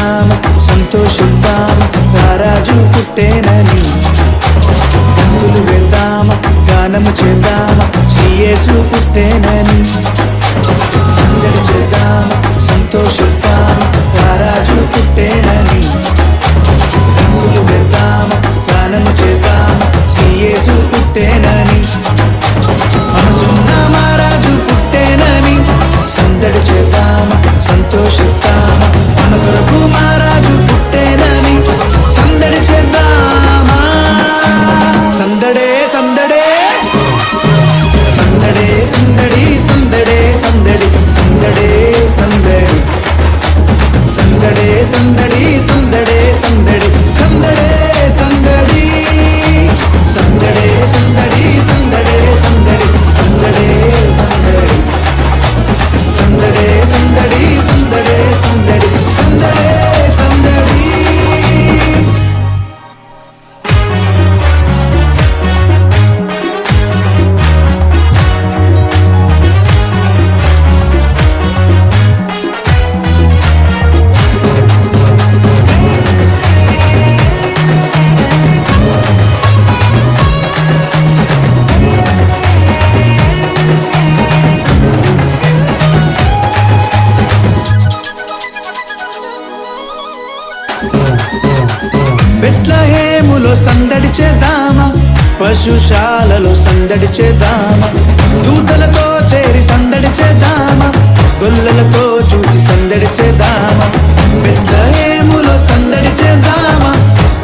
చేద్దామా సంతోషిద్దామా రారాజు పుట్టేనని గంతులు వేద్దామా గానము చేద్దామా యేసు పుట్టేనని సందడి చేద్దామా సంతోషిద్దామా రారాజు పుట్టేనని గంతులు వేద్దామా గానము చేద్దామా యేసు పుట్టేనని మనసున్న మహారాజు పుట్టేనని సందడి చేద్దామా సంతోషిద్దామా మన కొరకు మహారాజు పుట్టేనని సందడి చేద్దామా సందడే సందడే సందడే సందడి సందడే సందడి సందడే సందడి సందడే సందడి సందడే సందడి సందడే సందడి సందడే సందడి సందడే సందడి సందడే సందడి సందడే సందడి సందడే సందడి సందడే సందడి బెత్లెహేములో సందడి చేద్దామా పశుశాలలో సందడి చేద్దామా దూతలతో చేరి సందడి చేద్దామా గొల్లలతో చూచి సందడి చేద్దామా బెత్లెహేములో సందడి చేద్దామా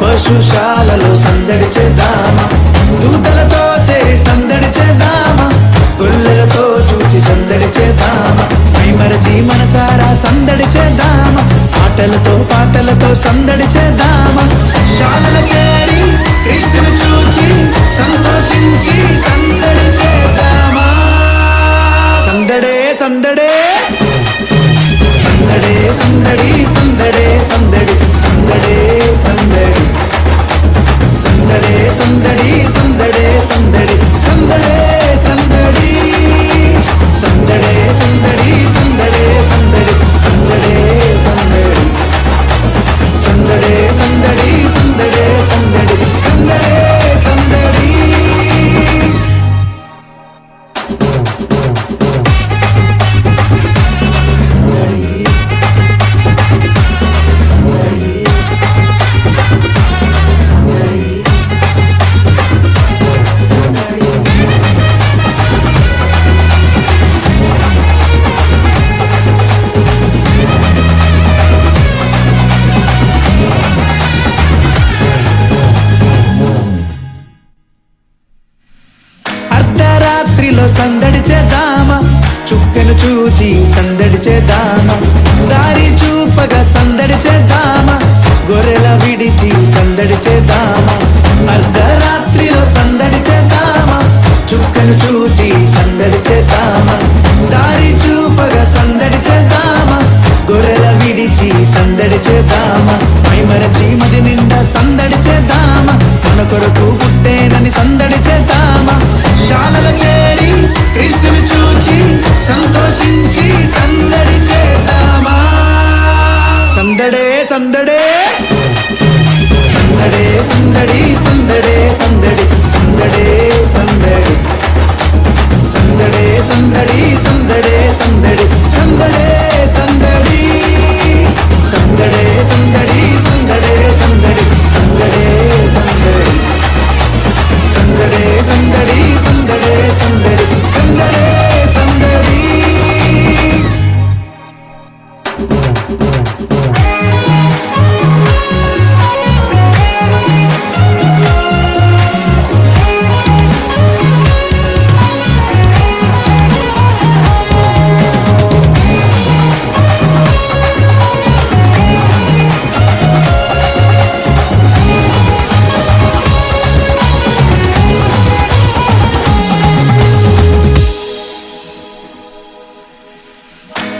పశుశాలలో సందడి చేద్దామా దూతలతో చేరి సందడి చేద్దామా గొల్లలతో చూచి సందడి చేద్దామా మైమరచి మనసారా సందడి చేద్దామా ఆటలతో పాటలతో సందడి చేద్దామా శాలల చేరి క్రీస్తును చూచి సంతోషించి సందడి చేద్దామా సందడే సందడే సందడే సందడి సందడే సందడి సందడే సందడి సందడే సందడి సందడే సందడి సందడే సందడి సందడే సందడి సందడే సందడి సందడే సందడి సందడే సందడి సందడే సందడి సందడే సందడి అర్ధరాత్రిలో సందడి చేద్దామా చుక్కను చూచి సందడి చేద్దామా దారి చూపగా సందడి చేద్దామా గొర్రెల విడిచి సందడి చేద్దామా అర్ధరాత్రిలో సందడి చేద్దామా చుక్కను చూచి సందడి చేద్దామా దారి చూపగా సందడి చేద్దామా గొర్రెల విడిచి సందడి చేద్దామా మైమరచి మది నిండా సందడి చేద్దామా మన కొరకు పుట్టేనని సందడి చేద్దామా శాలల చేరి క్రీస్తుని చూచి సంతోషించి సందడి చేద్దామా సందడే సందడే సందడే సందడి సందడే సందడి సందడే సందడి సందడే సందడి సందడే సందడి సందడే సందడి సందడే సందడి సందడే సందడి సందడే సందడి సందడే సందడి సందడే సందడి సందడే సందడి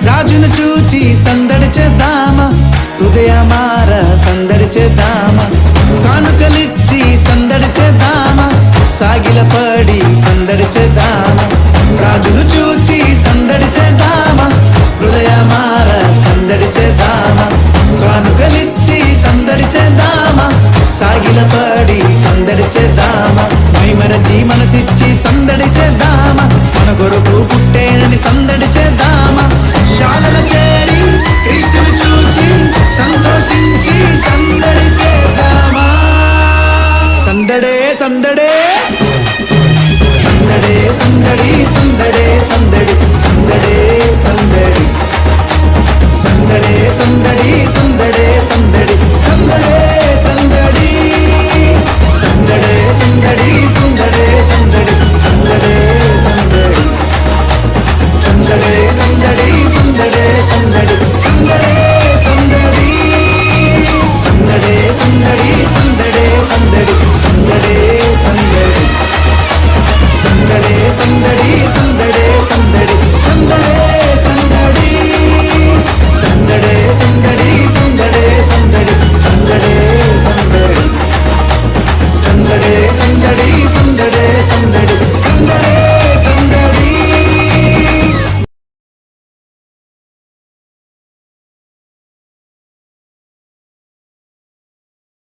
రాజును చూచి సందడి చేద్దామా హృదయమార సందడి చేద్దామా కానుకలిచ్చి సందడి చేద్దామా సాగిల పడి సందడి చేద్దామా రాజును చూచి సందడి చేద్దామా హృదయమార సందడి చేద్దామా కానుకలి సాగిలపడి